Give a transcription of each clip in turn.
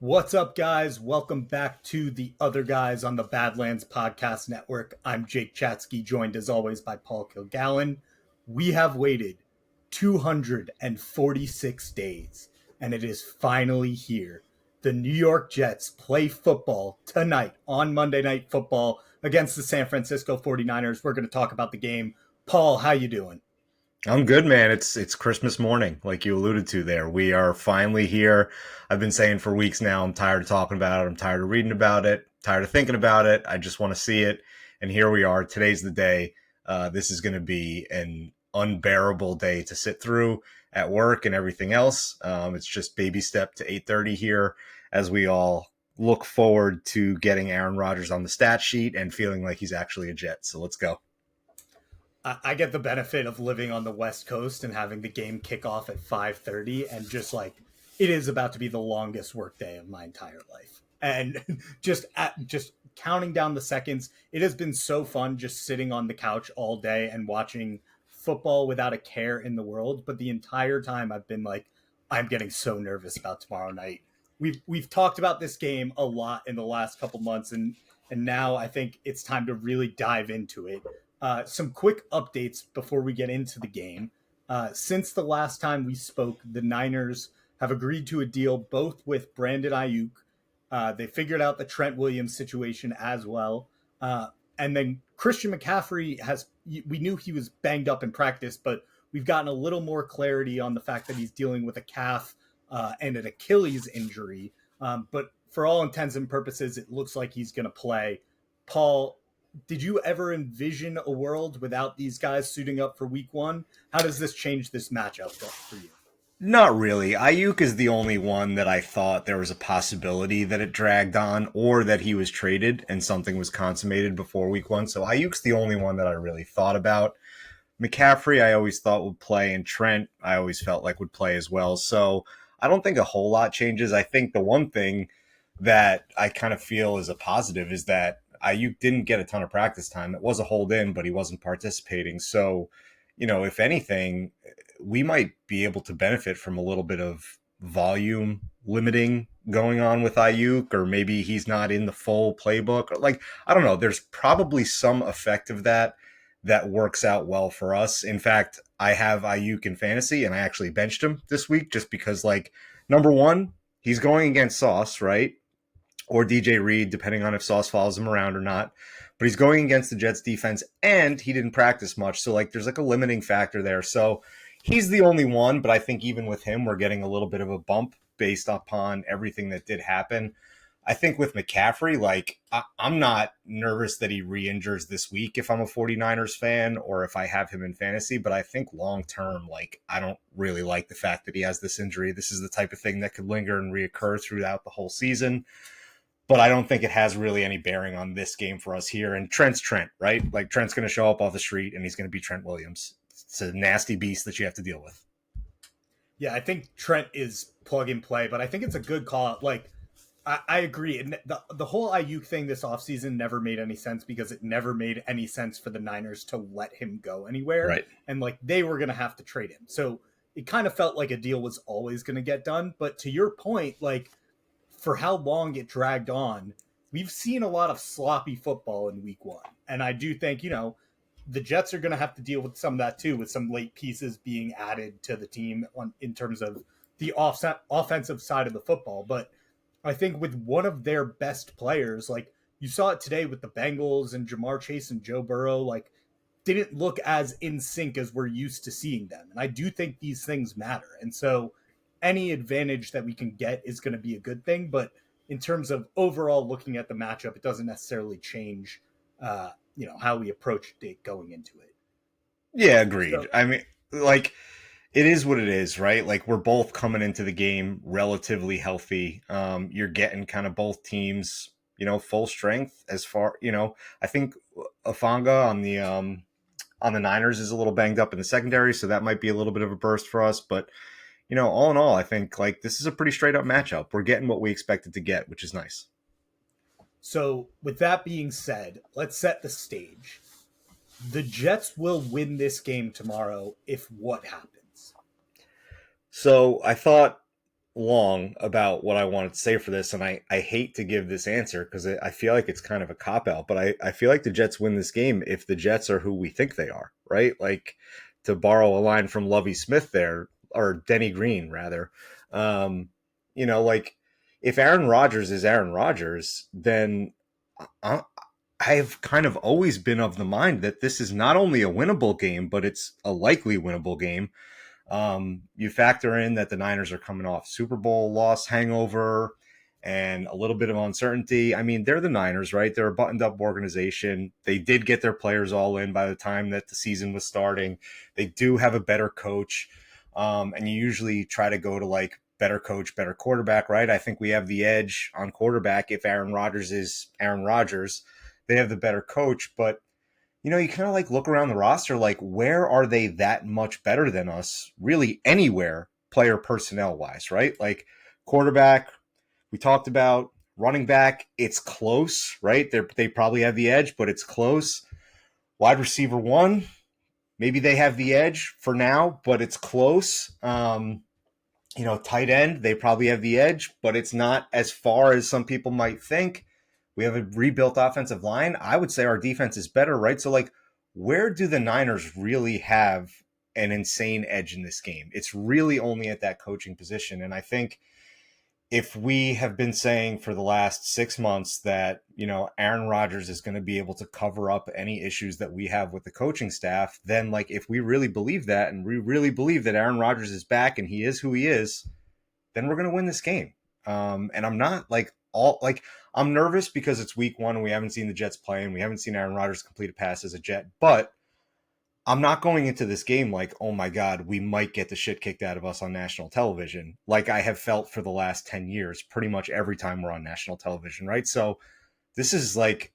What's up, guys? Welcome back to the Other Guys on the Badlands Podcast Network. I'm Jake Chatsky, joined as always by Paul Kilgallen. We have waited 246 days, and it is finally here. The New York Jets play football tonight on Monday Night Football against the San Francisco 49ers. We're going to talk about the game. Paul, how you doing? I'm good, man. It's Christmas morning, like you alluded to there. We are finally here. I've been saying for weeks now, I'm tired of talking about it. I'm tired of reading about it, tired of thinking about it. I just want to see it. And here we are. Today's the day. This is going to be an unbearable day to sit through at work and everything else. It's just baby step to 8:30 here as we all look forward to getting Aaron Rodgers on the stat sheet and feeling like he's actually a Jet. So let's go. I get the benefit of living on the West Coast and having the game kick off at 5:30, and just like it is about to be the longest workday of my entire life. And just counting down the seconds, it has been so fun just sitting on the couch all day and watching football without a care in the world. But the entire time I've been like, I'm getting so nervous about tomorrow night. We've talked about this game a lot in the last couple months, and now I think it's time to really dive into it. Some quick updates before we get into the game. Since the last time we spoke, the Niners have agreed to a deal both with Brandon Ayuk. They figured out the Trent Williams situation as well. And then Christian McCaffrey we knew he was banged up in practice, but we've gotten a little more clarity on the fact that he's dealing with a calf and an Achilles injury. But for all intents and purposes, it looks like he's going to play. Paul, did you ever envision a world without these guys suiting up for week one? How does this change this matchup for you? Not really. Ayuk is the only one that I thought there was a possibility that it dragged on or that he was traded and something was consummated before week one. So Ayuk's the only one that I really thought about. McCaffrey, I always thought would play, and Trent, I always felt like would play as well. So I don't think a whole lot changes. I think the one thing that I kind of feel is a positive is that Ayuk didn't get a ton of practice time. It was a hold in, but he wasn't participating. So, if anything, we might be able to benefit from a little bit of volume limiting going on with Ayuk, or maybe he's not in the full playbook. Like, I don't know. There's probably some effect of that works out well for us. In fact, I have Ayuk in fantasy, and I actually benched him this week just because, like, number one, he's going against Sauce, right? Or DJ Reed, depending on if Sauce follows him around or not. But he's going against the Jets defense, and he didn't practice much. So, like, there's like a limiting factor there. So he's the only one, but I think even with him, we're getting a little bit of a bump based upon everything that did happen. I think with McCaffrey, like, I'm not nervous that he re-injures this week if I'm a 49ers fan or if I have him in fantasy, but I think long-term, like, I don't really like the fact that he has this injury. This is the type of thing that could linger and reoccur throughout the whole season. But I don't think it has really any bearing on this game for us here. And Trent's Trent, right? Like, Trent's going to show up off the street and he's going to be Trent Williams. It's a nasty beast that you have to deal with. Yeah, I think Trent is plug and play, but I think it's a good call out. Like, I agree. And the whole Ayuk thing this offseason never made any sense because it never made any sense for the Niners to let him go anywhere. Right. And, like, they were going to have to trade him. So it kind of felt like a deal was always going to get done. But to your point, like, for how long it dragged on, we've seen a lot of sloppy football in week one. And I do think, the Jets are going to have to deal with some of that too, with some late pieces being added to the team in terms of the offensive side of the football. But I think with one of their best players, like you saw it today with the Bengals and Jamar Chase and Joe Burrow, like didn't look as in sync as we're used to seeing them. And I do think these things matter. And so any advantage that we can get is going to be a good thing. But in terms of overall looking at the matchup, it doesn't necessarily change, how we approached it going into it. Yeah, agreed. So, I mean, like, it is what it is, right? Like, we're both coming into the game relatively healthy. You're getting kind of both teams, full strength as far, I think Afanga on the Niners is a little banged up in the secondary, so that might be a little bit of a burst for us. But, all in all, I think, like, this is a pretty straight up matchup. We're getting what we expected to get, which is nice. So with that being said, let's set the stage. The Jets will win this game tomorrow if what happens? So I thought long about what I wanted to say for this, and I hate to give this answer because I feel like it's kind of a cop out, but I feel like the Jets win this game if the Jets are who we think they are, right? Like, to borrow a line from Lovey Smith there, or Denny Green rather, um, like, if Aaron Rodgers is Aaron Rodgers, then I, I've kind of always been of the mind that this is not only a winnable game, but it's a likely winnable game. You factor in that the Niners are coming off Super Bowl loss hangover and a little bit of uncertainty. I mean, they're the Niners, right? They're a buttoned up organization. They did get their players all in by the time that the season was starting. They do have a better coach. And you usually try to go to like better coach, better quarterback, right? I think we have the edge on quarterback if Aaron Rodgers is Aaron Rodgers. They have the better coach, but you kind of like look around the roster, like where are they that much better than us, really anywhere, player personnel wise, right? Like quarterback, we talked about running back, it's close, right? They probably have the edge, but it's close. Wide receiver one, maybe they have the edge for now, but it's close. Tight end, they probably have the edge, but it's not as far as some people might think. We have a rebuilt offensive line. I would say our defense is better, right? So, like, where do the Niners really have an insane edge in this game? It's really only at that coaching position. And I think if we have been saying for the last 6 months that, Aaron Rodgers is going to be able to cover up any issues that we have with the coaching staff, then, like, if we really believe that and we really believe that Aaron Rodgers is back and he is who he is, then we're going to win this game. And I'm not I'm nervous because it's week one and we haven't seen the Jets play and we haven't seen Aaron Rodgers complete a pass as a Jet, but I'm not going into this game like, oh my God, we might get the shit kicked out of us on national television, like I have felt for the last 10 years, pretty much every time we're on national television, right? So this is like,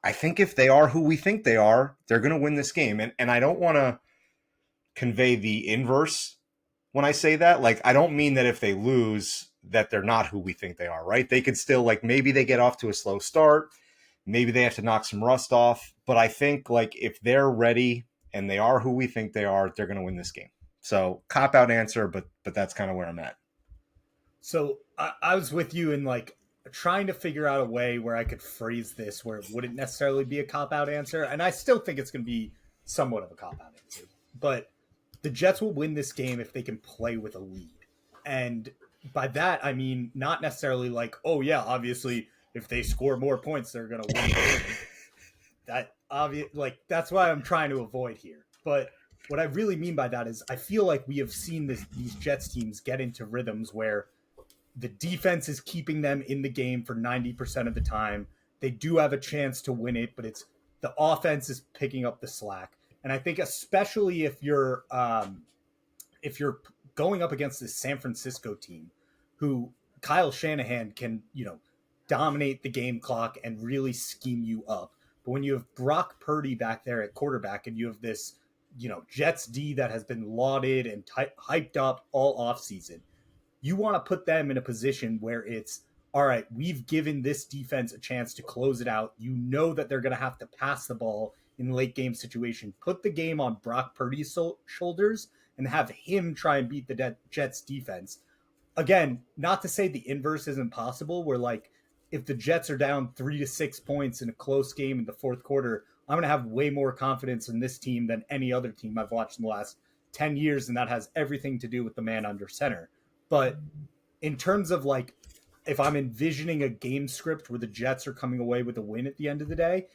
I think if they are who we think they are, they're going to win this game. And I don't want to convey the inverse when I say that. Like, I don't mean that if they lose, that they're not who we think they are, right? They could still, like, maybe they get off to a slow start. Maybe they have to knock some rust off. But I think, like, if they're ready and they are who we think they are, they're going to win this game. So, cop out answer, but that's kind of where I'm at. So I was with you in like trying to figure out a way where I could phrase this where it wouldn't necessarily be a cop out answer. And I still think it's going to be somewhat of a cop out answer. But the Jets will win this game if they can play with a lead. And by that, I mean, not necessarily like, oh, yeah, obviously, if they score more points, they're going to win the game. That obvious, like, that's what I'm trying to avoid here. But what I really mean by that is I feel like we have seen these Jets teams get into rhythms where the defense is keeping them in the game for 90% of the time. They do have a chance to win it, but it's the offense is picking up the slack. And I think especially if you're going up against this San Francisco team, who Kyle Shanahan can dominate the game clock and really scheme you up. But when you have Brock Purdy back there at quarterback, and you have this Jets D that has been lauded and hyped up all offseason, you want to put them in a position where it's all right, we've given this defense a chance to close it out. You know that they're going to have to pass the ball in late game situation. Put the game on Brock Purdy's shoulders and have him try and beat the Jets defense. Again, not to say the inverse isn't possible, where like if the Jets are down 3 to 6 points in a close game in the fourth quarter, I'm going to have way more confidence in this team than any other team I've watched in the last 10 years. And that has everything to do with the man under center. But in terms of like, if I'm envisioning a game script where the Jets are coming away with a win at the end of the day,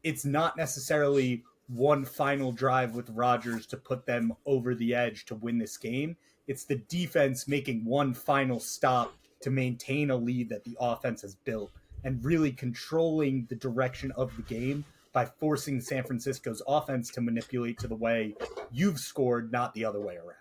it's not necessarily one final drive with Rodgers to put them over the edge to win this game. It's the defense making one final stop to maintain a lead that the offense has built and really controlling the direction of the game by forcing San Francisco's offense to manipulate to the way you've scored, not the other way around.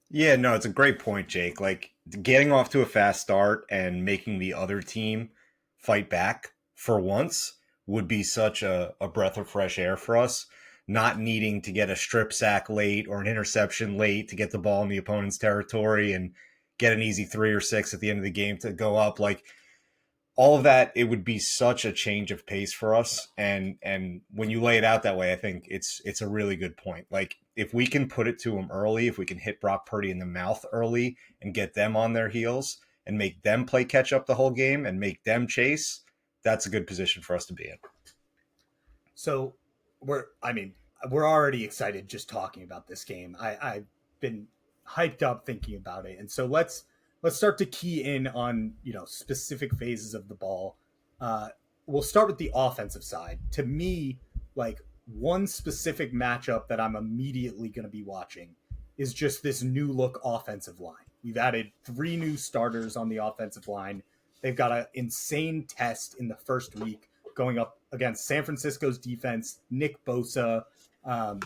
Yeah, no, it's a great point, Jake. Like, getting off to a fast start and making the other team fight back for once would be such a breath of fresh air for us. Not needing to get a strip sack late or an interception late to get the ball in the opponent's territory and get an easy 3 or 6 at the end of the game to go up. Like, all of that, it would be such a change of pace for us. And when you lay it out that way, I think it's a really good point. Like, if we can put it to them early, if we can hit Brock Purdy in the mouth early and get them on their heels and make them play catch up the whole game and make them chase, that's a good position for us to be in. So I mean, we're already excited just talking about this game. I've been hyped up thinking about it, and so let's start to key in on specific phases of the ball. Uh, we'll start with the offensive side. To me, like one specific matchup that I'm immediately going to be watching is just this new look offensive line. We've added 3 new starters on the offensive line. They've got an insane test in the first week going up against San Francisco's defense, Nick Bosa. I'm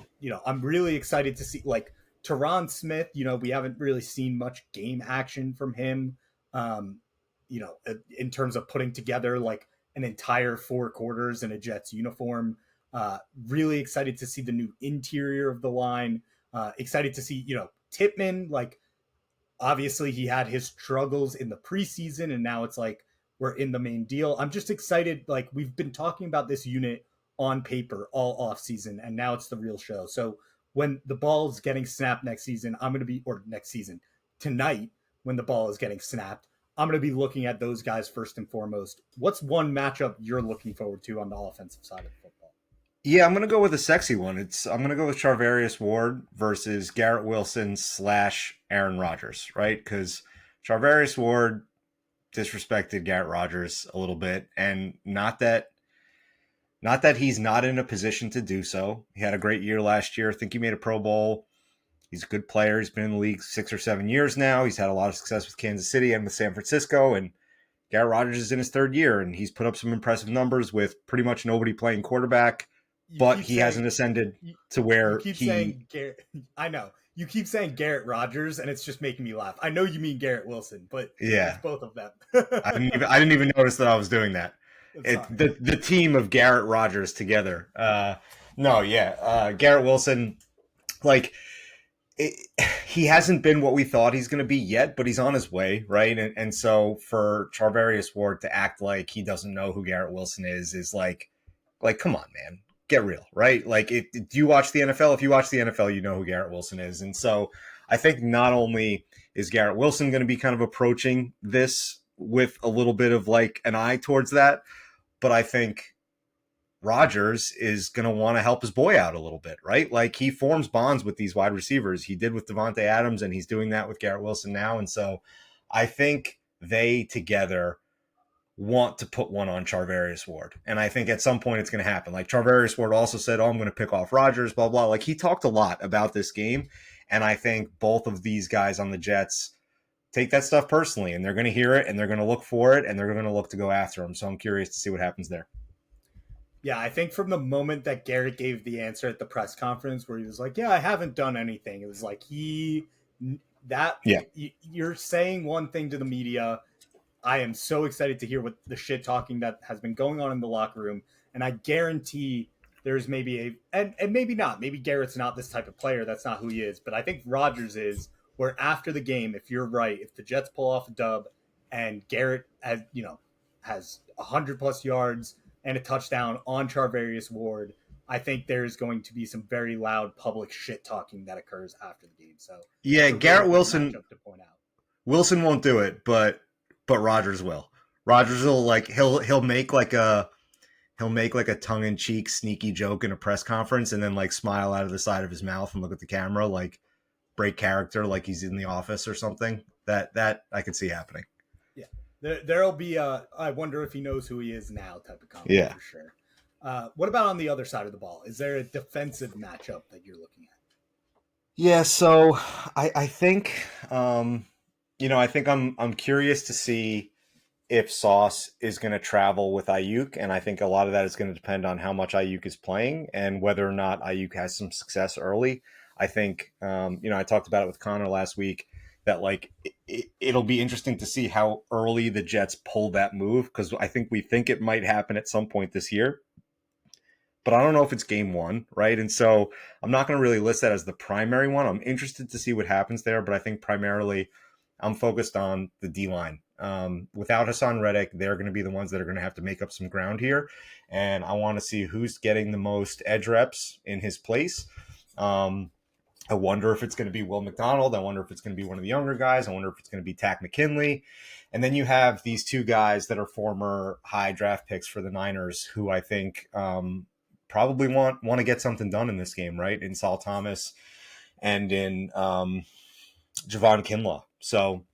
really excited to see like Tyron Smith. We haven't really seen much game action from him. In terms of putting together like an entire 4 quarters in a Jets uniform. Really excited to see the new interior of the line. Excited to see Tippmann. Like obviously he had his struggles in the preseason, and now it's like we're in the main deal. I'm just excited. Like we've been talking about this unit on paper all off season, and now it's the real show. So when the ball's getting snapped next season, or next season, tonight, when the ball is getting snapped, I'm going to be looking at those guys first and foremost. What's one matchup you're looking forward to on the offensive side of football? Yeah, I'm going to go with a sexy one. I'm going to go with Charvarius Ward versus Garrett Wilson / Aaron Rodgers, right? Because Charvarius Ward disrespected Garrett Rodgers a little bit, and not that he's not in a position to do so. He had a great year last year. I think he made a Pro Bowl. He's a good player. He's been in the league 6 or 7 years now. He's had a lot of success with Kansas City and with San Francisco, and Garrett Rodgers is in his 3rd year, and he's put up some impressive numbers with pretty much nobody playing quarterback. But he hasn't ascended to where saying Garrett. I know you keep saying Garrett Rodgers, and it's just making me laugh. I know you mean Garrett Wilson, but yeah, it's both of them. I didn't even notice that I was doing that. The team of Garrett Rodgers together. Garrett Wilson, like he hasn't been what we thought he's going to be yet, but he's on his way, right? And so for Charvarius Ward to act like he doesn't know who Garrett Wilson is like come on, man. Get real, right? Like, do you watch the NFL? If you watch the NFL, you know who Garrett Wilson is. And so I think not only is Garrett Wilson going to be kind of approaching this with a little bit of like an eye towards that, but I think Rodgers is going to want to help his boy out a little bit, right? Like he forms bonds with these wide receivers. He did with Devontae Adams, and he's doing that with Garrett Wilson now. And so I think they together want to put one on Charvarius Ward. And I think at some point it's going to happen. Like Charvarius Ward also said, I'm going to pick off Rodgers, blah, blah. Like he talked a lot about this game. And I think both of these guys on the Jets take that stuff personally, and they're going to hear it, and they're going to look for it, and they're going to look to go after him. So I'm curious to see what happens there. Yeah, I think from the moment that Garrett gave the answer at the press conference where he was like, yeah, I haven't done anything. It was like you're saying one thing to the media. I am so excited to hear what the shit talking that has been going on in the locker room. And I guarantee there's maybe and maybe not. Maybe Garrett's not this type of player. That's not who he is. But I think Rodgers is, where after the game, if you're right, if the Jets pull off a dub and Garrett has 100+ yards and a touchdown on Charvarius Ward, I think there's going to be some very loud public shit talking that occurs after the game. So yeah, Garrett Wilson to point out. Wilson won't do it, but Rodgers will. Rodgers will he'll make like a tongue-in-cheek sneaky joke in a press conference and then like smile out of the side of his mouth and look at the camera, like break character, like he's in the office or something. That I could see happening. Yeah, there'll be I wonder if he knows who he is now type of comment for sure. What about on the other side of the ball? Is there a defensive matchup that you're looking at? Yeah, so I think I think I'm curious to see if Sauce is going to travel with Ayuk, and I think a lot of that is going to depend on how much Ayuk is playing and whether or not Ayuk has some success early. I think I talked about it with Connor last week that like it'll be interesting to see how early the Jets pull that move, because I think we think it might happen at some point this year. But I don't know if it's game 1, right? And so I'm not going to really list that as the primary one. I'm interested to see what happens there, but I think primarily I'm focused on the D-line. Without Hassan Reddick, they're going to be the ones that are going to have to make up some ground here. And I want to see who's getting the most edge reps in his place. I wonder if it's going to be Will McDonald. I wonder if it's going to be one of the younger guys. I wonder if it's going to be Tack McKinley. And then you have these two guys that are former high draft picks for the Niners, who I think probably want to get something done in this game, right? In Saul Thomas and in Javon Kinlaw. So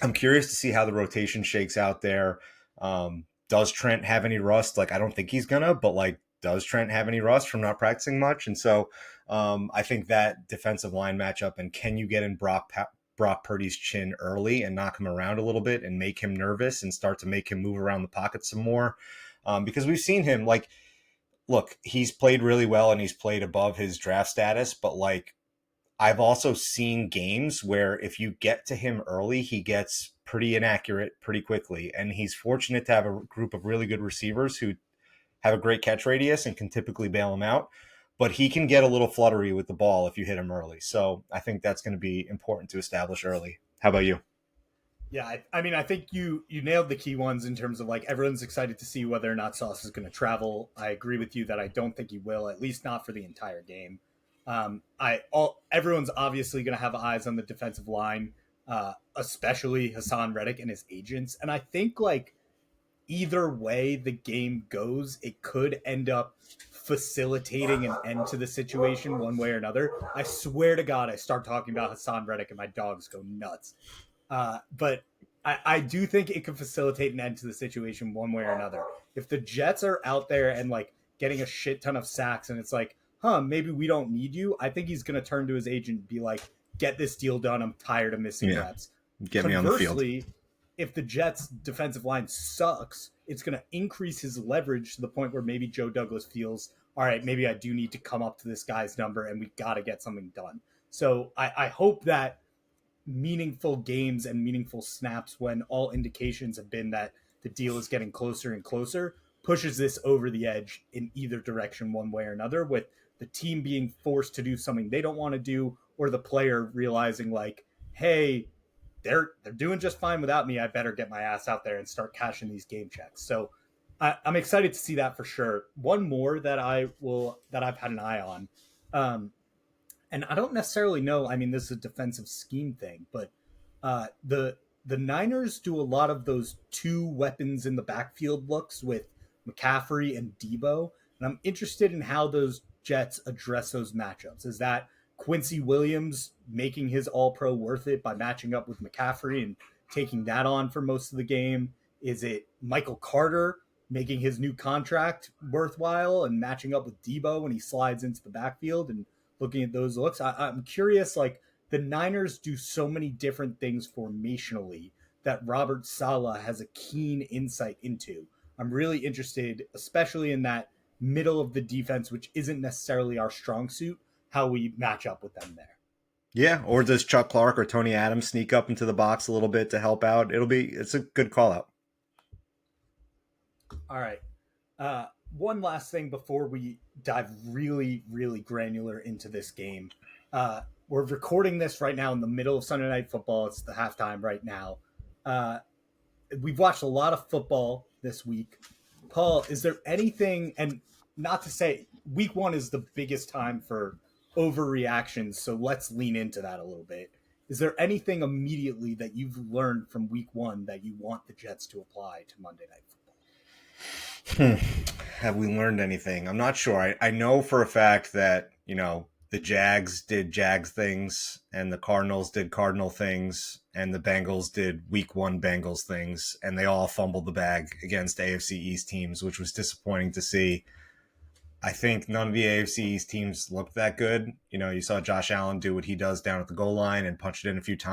I'm curious to see how the rotation shakes out there. Does Trent have any rust? Like, I don't think he's gonna, but like, does Trent have any rust from not practicing much? And so I think that defensive line matchup, and can you get in Brock Purdy's chin early and knock him around a little bit and make him nervous and start to make him move around the pocket some more? Because we've seen him, like, look, he's played really well and he's played above his draft status, but like, I've also seen games where if you get to him early, he gets pretty inaccurate pretty quickly. And he's fortunate to have a group of really good receivers who have a great catch radius and can typically bail him out. But he can get a little fluttery with the ball if you hit him early. So I think that's going to be important to establish early. How about you? Yeah, I mean, I think you nailed the key ones in terms of like everyone's excited to see whether or not Sauce is going to travel. I agree with you that I don't think he will, at least not for the entire game. Everyone's obviously going to have eyes on the defensive line, especially Hassan Reddick and his agents, and I think like either way the game goes, it could end up facilitating an end to the situation one way or another. I swear to God, I start talking about Hassan Reddick and my dogs go nuts. But I do think it could facilitate an end to the situation one way or another. If the Jets are out there and like getting a shit ton of sacks and it's like, maybe we don't need you, I think he's going to turn to his agent and be like, get this deal done. I'm tired of missing reps. Get me on the field. Conversely, if the Jets' defensive line sucks, it's going to increase his leverage to the point where maybe Joe Douglas feels, all right, maybe I do need to come up to this guy's number and we got to get something done. So I hope that meaningful games and meaningful snaps, when all indications have been that the deal is getting closer and closer, pushes this over the edge in either direction one way or another, with the team being forced to do something they don't want to do, or the player realizing like, hey, they're doing just fine without me. I better get my ass out there and start cashing these game checks. So I'm excited to see that for sure. One more that I've had an eye on, and I don't necessarily know. I mean, this is a defensive scheme thing, but the Niners do a lot of those two weapons in the backfield looks with McCaffrey and Debo, and I'm interested in how those Jets address those matchups. Is that Quincy Williams making his All-Pro worth it by matching up with McCaffrey and taking that on for most of the game? Is it Michael Carter making his new contract worthwhile and matching up with Debo when he slides into the backfield and looking at those looks? I'm curious, like, the Niners do so many different things formationally that Robert Saleh has a keen insight into. I'm really interested, especially in that middle of the defense, which isn't necessarily our strong suit, how we match up with them there. Yeah, or does Chuck Clark or Tony Adams sneak up into the box a little bit to help out? It's a good call out. All right. One last thing before we dive really, really granular into this game. We're recording this right now in the middle of Sunday Night Football. It's the halftime right now. We've watched a lot of football this week. Paul, is there anything, and not to say week one is the biggest time for overreactions, so let's lean into that a little bit. Is there anything immediately that you've learned from week one that you want the Jets to apply to Monday Night Football? Have we learned anything? I'm not sure. I know for a fact that, the Jags did Jags things and the Cardinals did Cardinal things and the Bengals did week one Bengals things, and they all fumbled the bag against AFC East teams, which was disappointing to see. I think none of the AFC East teams looked that good. You saw Josh Allen do what he does down at the goal line and punch it in a few times.